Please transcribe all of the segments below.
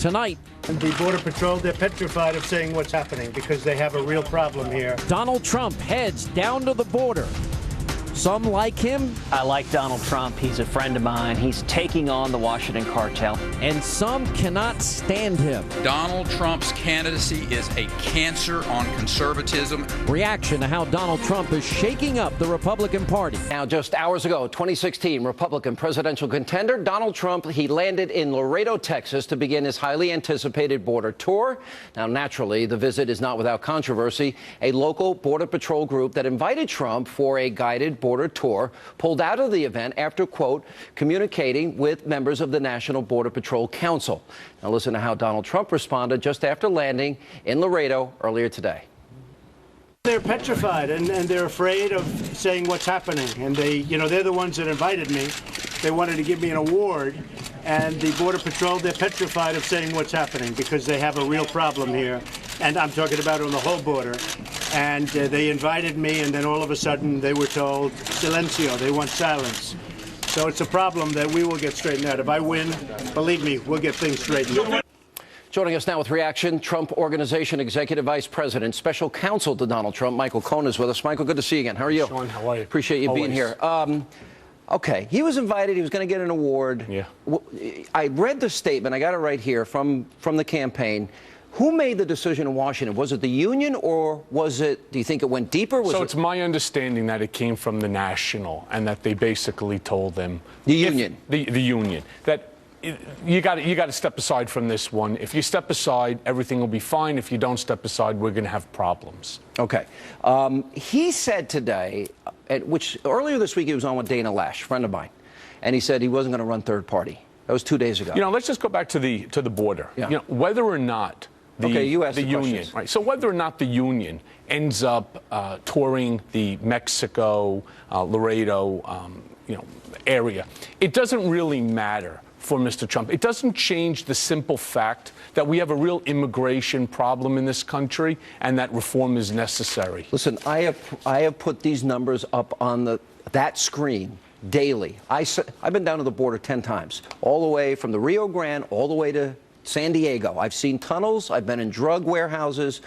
tonight. And the Border Patrol, they're petrified of saying what's happening because they have a real problem here. Donald Trump heads down to the border. Some like him. I like Donald Trump. He's a friend of mine. He's taking on the Washington cartel. And some cannot stand him. Donald Trump's candidacy is a cancer on conservatism. Reaction to how Donald Trump is shaking up the Republican Party. Now, just hours ago, 2016 Republican presidential contender Donald Trump, he landed in Laredo, Texas to begin his highly anticipated border tour. Now, naturally, the visit is not without controversy. A local Border Patrol group that invited Trump for a guided border tour pulled out of the event after, quote, communicating with members of the National Border Patrol Council. Now, listen to how Donald Trump responded just after landing in Laredo earlier today. They're petrified and they're afraid of saying what's happening. And they're the ones that invited me. They wanted to give me an award. And the Border Patrol, they're petrified of saying what's happening because they have a real problem here. And I'm talking about on the whole border. And they invited me, and then all of a sudden they were told, silencio, they want silence. So it's a problem that we will get straightened out. If I win, believe me, we'll get things straightened out. Joining us now with reaction, Trump Organization Executive Vice President, Special Counsel to Donald Trump, Michael Cohen is with us. Michael, good to see you again. How are you? Sean, how are you? Appreciate you being here. Okay, he was invited. He was going to get an award. Yeah. I read the statement. I got it right here from the campaign. Who made the decision in Washington? Was it the union, or was it, do you think it went deeper? It's my understanding that it came from the National, and that they basically told them. The union. The union. That you got to step aside from this one. If you step aside, everything will be fine. If you don't step aside, we're going to have problems. Okay. He said today, which earlier this week he was on with Dana Lash, a friend of mine, and he said he wasn't going to run third party. That was 2 days ago. Let's just go back to the border. Yeah. Whether or not the union, right? So whether or not the union ends up touring the Mexico, Laredo, area, it doesn't really matter for Mr. Trump. It doesn't change the simple fact that we have a real immigration problem in this country and that reform is necessary. Listen, I have put these numbers up on that screen daily. I've been down to the border 10 times, all the way from the Rio Grande all the way to San Diego. I've seen tunnels. I've been in drug warehouses.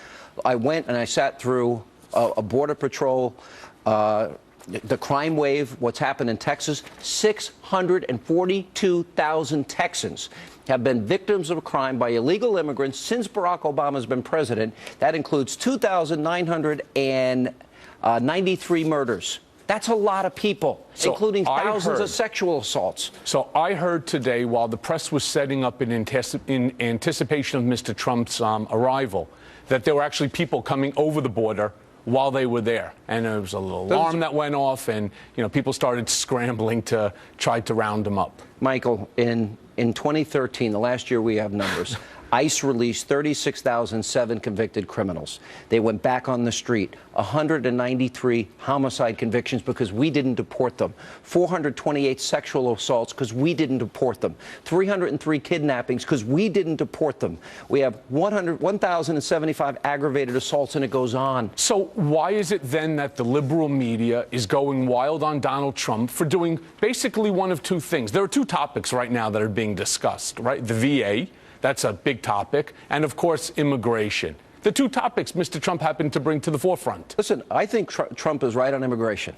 I went and I sat through a Border Patrol, the crime wave, what's happened in Texas. 642,000 Texans have been victims of a crime by illegal immigrants since Barack Obama's been president. That includes 2,993 murders. That's a lot of people, including thousands of sexual assaults. So I heard today, while the press was setting up in anticipation of Mr. Trump's arrival, that there were actually people coming over the border while they were there. And there was a little alarm that went off, and people started scrambling to try to round them up. Michael, in 2013, the last year we have numbers, ICE released 36,007 convicted criminals. They went back on the street. 193 homicide convictions because we didn't deport them. 428 sexual assaults because we didn't deport them. 303 kidnappings because we didn't deport them. We have 1,075 aggravated assaults, and it goes on. So why is it then that the liberal media is going wild on Donald Trump for doing basically one of two things? There are two topics right now that are being discussed, right? The VA. That's a big topic. And, of course, immigration. The two topics Mr. Trump happened to bring to the forefront. Listen, I think Trump is right on immigration.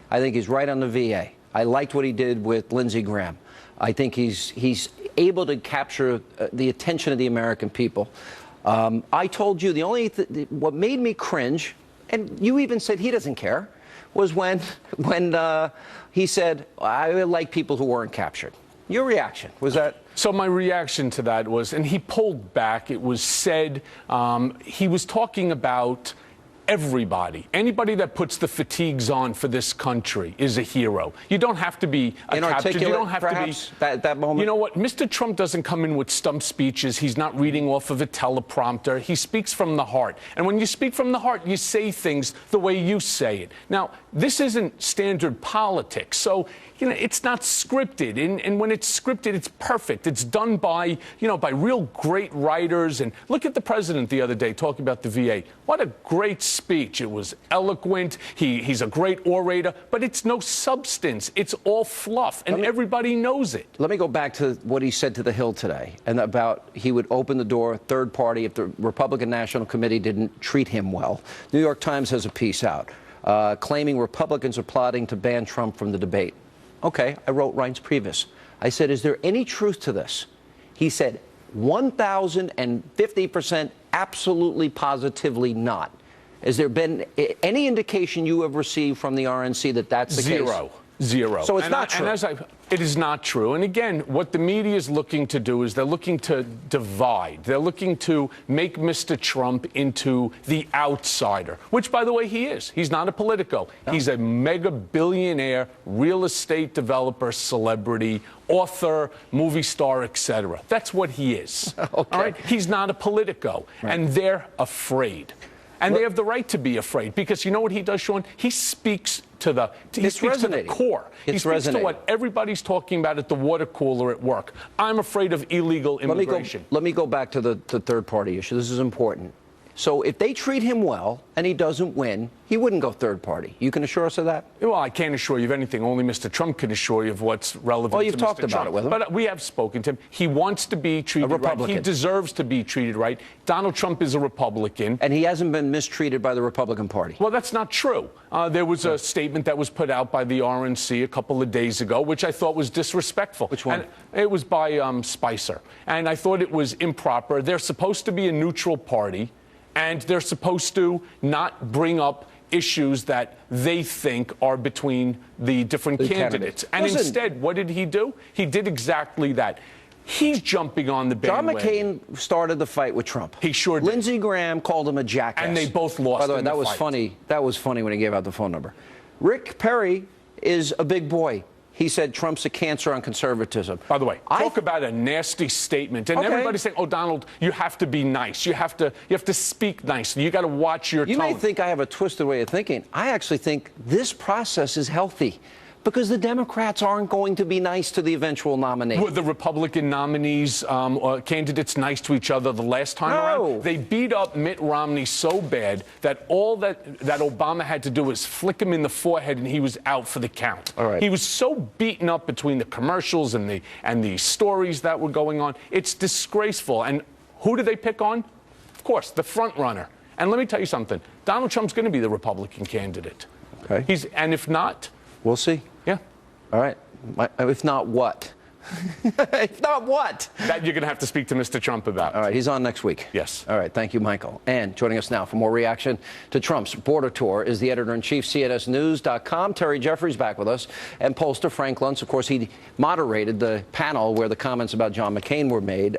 I think he's right on the VA. I liked what he did with Lindsey Graham. I think he's able to capture the attention of the American people. I told you what made me cringe, and you even said he doesn't care, was when he said, I like people who weren't captured. Your reaction was that? So my reaction to that was, and he pulled back, it was said, he was talking about everybody. Anybody that puts the fatigues on for this country is a hero. You don't have to be a captured. You don't have perhaps, to be that moment. You know what? Mr. Trump doesn't come in with stump speeches. He's not reading off of a teleprompter. He speaks from the heart. And when you speak from the heart, you say things the way you say it. Now, this isn't standard politics. So, it's not scripted. And when it's scripted, it's perfect. It's done by, by real great writers. And look at the president the other day talking about the VA. What a great speech. It was eloquent. He's a great orator, but it's no substance. It's all fluff, and everybody knows it. Let me go back to what he said to The Hill today, and about he would open the door, third party, if the Republican National Committee didn't treat him well. New York Times has a piece out claiming Republicans are plotting to ban Trump from the debate. Okay, I wrote Reince Priebus. I said, is there any truth to this? He said, 1,050% absolutely, positively not. Has there been any indication you have received from the RNC that that's the case? Zero. So it's not true. It is not true. And again, what the media is looking to do is they're looking to divide. They're looking to make Mr. Trump into the outsider, which, by the way, he is. He's not a Politico. No. He's a mega billionaire, real estate developer, celebrity, author, movie star, etc. That's what he is. Okay. All right? He's not a Politico. Right. And they're afraid. And they have the right to be afraid, because you know what he does, Sean? He speaks to the core. He speaks to what everybody's talking about at the water cooler at work. I'm afraid of illegal immigration. Let me go back to the third-party issue. This is important. So if they treat him well and he doesn't win, he wouldn't go third party. You can assure us of that? Well, I can't assure you of anything. Only Mr. Trump can assure you of what's relevant to Mr. Trump. Well, you've talked about it with him. But we have spoken to him. He wants to be treated right. He deserves to be treated right. Donald Trump is a Republican. And he hasn't been mistreated by the Republican Party. Well, that's not true. There was a statement that was put out by the RNC a couple of days ago, which I thought was disrespectful. Which one? And it was by Spicer. And I thought it was improper. They're supposed to be a neutral party, and they're supposed to not bring up issues that they think are between the different candidates. And instead, what did he do? He did exactly that. He's jumping on the bandwagon. John McCain started the fight with Trump. He sure did. Lindsey Graham called him a jackass. And they both lost. By the way, that was funny. That was funny when he gave out the phone number. Rick Perry is a big boy. He said Trump's a cancer on conservatism. By the way, talk about a nasty statement. And everybody's saying, oh, Donald, you have to be nice. You have to speak nicely. You got to watch your tone. You may think I have a twisted way of thinking. I actually think this process is healthy, because the Democrats aren't going to be nice to the eventual nominee. Were the Republican nominees, candidates, nice to each other the last time around? They beat up Mitt Romney so bad that all that Obama had to do was flick him in the forehead and he was out for the count. All right. He was so beaten up between the commercials and the stories that were going on. It's disgraceful. And who do they pick on? Of course, the front runner. And let me tell you something. Donald Trump's going to be the Republican candidate. Okay. And if not, we'll see. Yeah. All right. If not, what? If not, what? That you're going to have to speak to Mr. Trump about. All right. He's on next week. Yes. All right. Thank you, Michael. And joining us now for more reaction to Trump's border tour is the editor-in-chief, CNSnews.com. Terry Jeffries back with us. And pollster Frank Luntz. Of course, he moderated the panel where the comments about John McCain were made.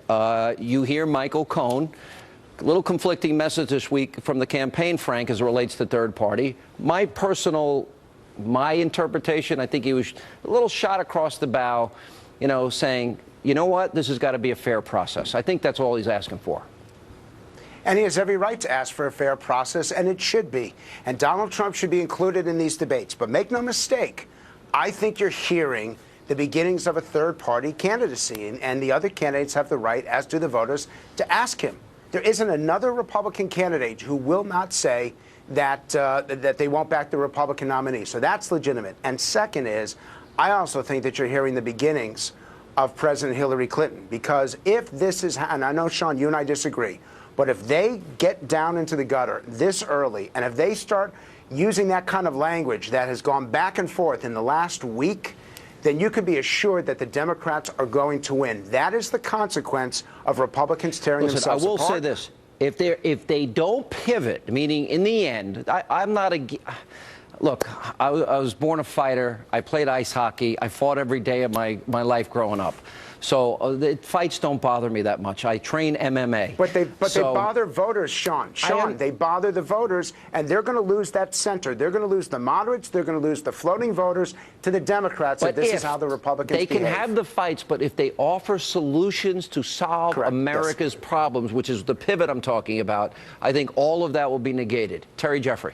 You hear Michael Cohen. A little conflicting message this week from the campaign, Frank, as it relates to third party. My interpretation, I think he was a little shot across the bow, saying, you know what, this has got to be a fair process. I think that's all he's asking for. And he has every right to ask for a fair process, and it should be. And Donald Trump should be included in these debates. But make no mistake, I think you're hearing the beginnings of a third-party candidacy, and the other candidates have the right, as do the voters, to ask him. There isn't another Republican candidate who will not say that they won't back the Republican nominee. So that's legitimate. And second is, I also think that you're hearing the beginnings of President Hillary Clinton, because if this is, and I know, Sean, you and I disagree, but if they get down into the gutter this early, and if they start using that kind of language that has gone back and forth in the last week, then you can be assured that the Democrats are going to win. That is the consequence of Republicans tearing themselves apart. I will say this. If they don't pivot, meaning in the end, I'm not a... Look, I was born a fighter. I played ice hockey. I fought every day of my life growing up. So the fights don't bother me that much. I train MMA. But they bother voters, Sean. They bother the voters, and they're going to lose that center. They're going to lose the moderates. They're going to lose the floating voters to the Democrats. But this is how the Republicans behave. They can have the fights, but if they offer solutions to solve America's problems, which is the pivot I'm talking about, I think all of that will be negated. Terry Jeffrey.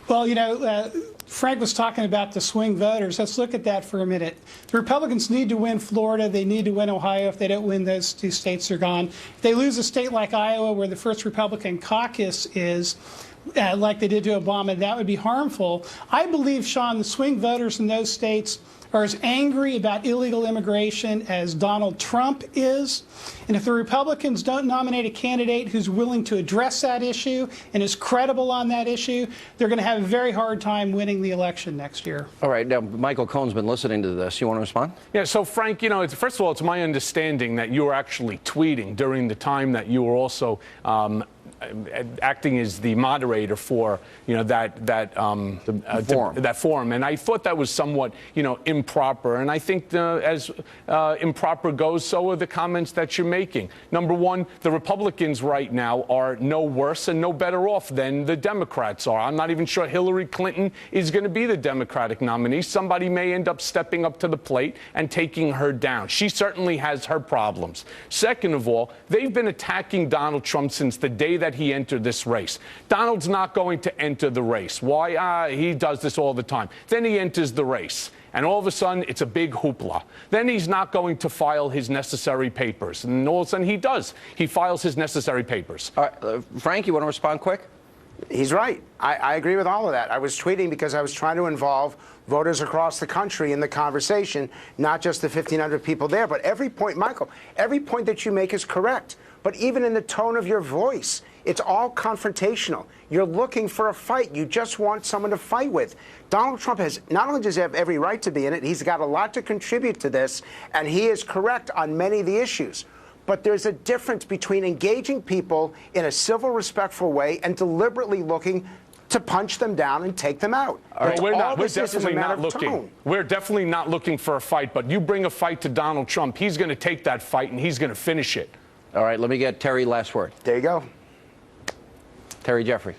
Well, Frank was talking about the swing voters. Let's look at that for a minute. The Republicans need to win Florida. They need to win Ohio. If they don't win those two states, they're gone. If they lose a state like Iowa, where the first Republican caucus is, like they did to Obama, that would be harmful. I believe, Sean, the swing voters in those states are as angry about illegal immigration as Donald Trump is. And if the Republicans don't nominate a candidate who's willing to address that issue and is credible on that issue, they're going to have a very hard time winning the election next year. All right. Now, Michael Cohen's been listening to this. You want to respond? Yeah. So, Frank, first of all, it's my understanding that you were actually tweeting during the time that you were also acting as the moderator for that forum, and I thought that was somewhat improper. And I think as improper goes, so are the comments that you're making. Number one, the Republicans right now are no worse and no better off than the Democrats are. I'm not even sure Hillary Clinton is going to be the Democratic nominee. Somebody may end up stepping up to the plate and taking her down. She certainly has her problems. Second of all, they've been attacking Donald Trump since the day that he entered this race. Donald's not going to enter the race. Why? He does this all the time. Then he enters the race, and all of a sudden, it's a big hoopla. Then he's not going to file his necessary papers. And all of a sudden, he does. He files his necessary papers. All right, Frank, you want to respond quick? He's right. I agree with all of that. I was tweeting because I was trying to involve voters across the country in the conversation, not just the 1,500 people there. But every point, Michael, every point that you make is correct. But even in the tone of your voice, it's all confrontational. You're looking for a fight. You just want someone to fight with. Donald Trump has not only does he have every right to be in it, he's got a lot to contribute to this, and he is correct on many of the issues. But there's a difference between engaging people in a civil, respectful way and deliberately looking to punch them down and take them out. All right, we're definitely not looking. We're definitely not looking for a fight. But you bring a fight to Donald Trump, he's going to take that fight and he's going to finish it. All right, let me get Terry last word. There you go. Terry Jeffrey.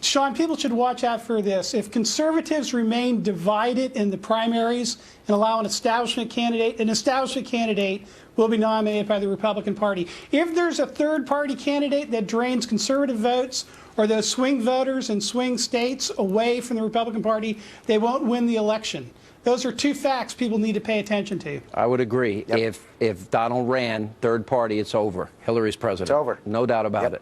Sean, people should watch out for this. If conservatives remain divided in the primaries and allow an establishment candidate will be nominated by the Republican Party. If there's a third-party candidate that drains conservative votes or those swing voters in swing states away from the Republican Party, they won't win the election. Those are two facts people need to pay attention to. I would agree. Yep. If Donald ran third party, it's over. Hillary's president. It's over. No doubt about it.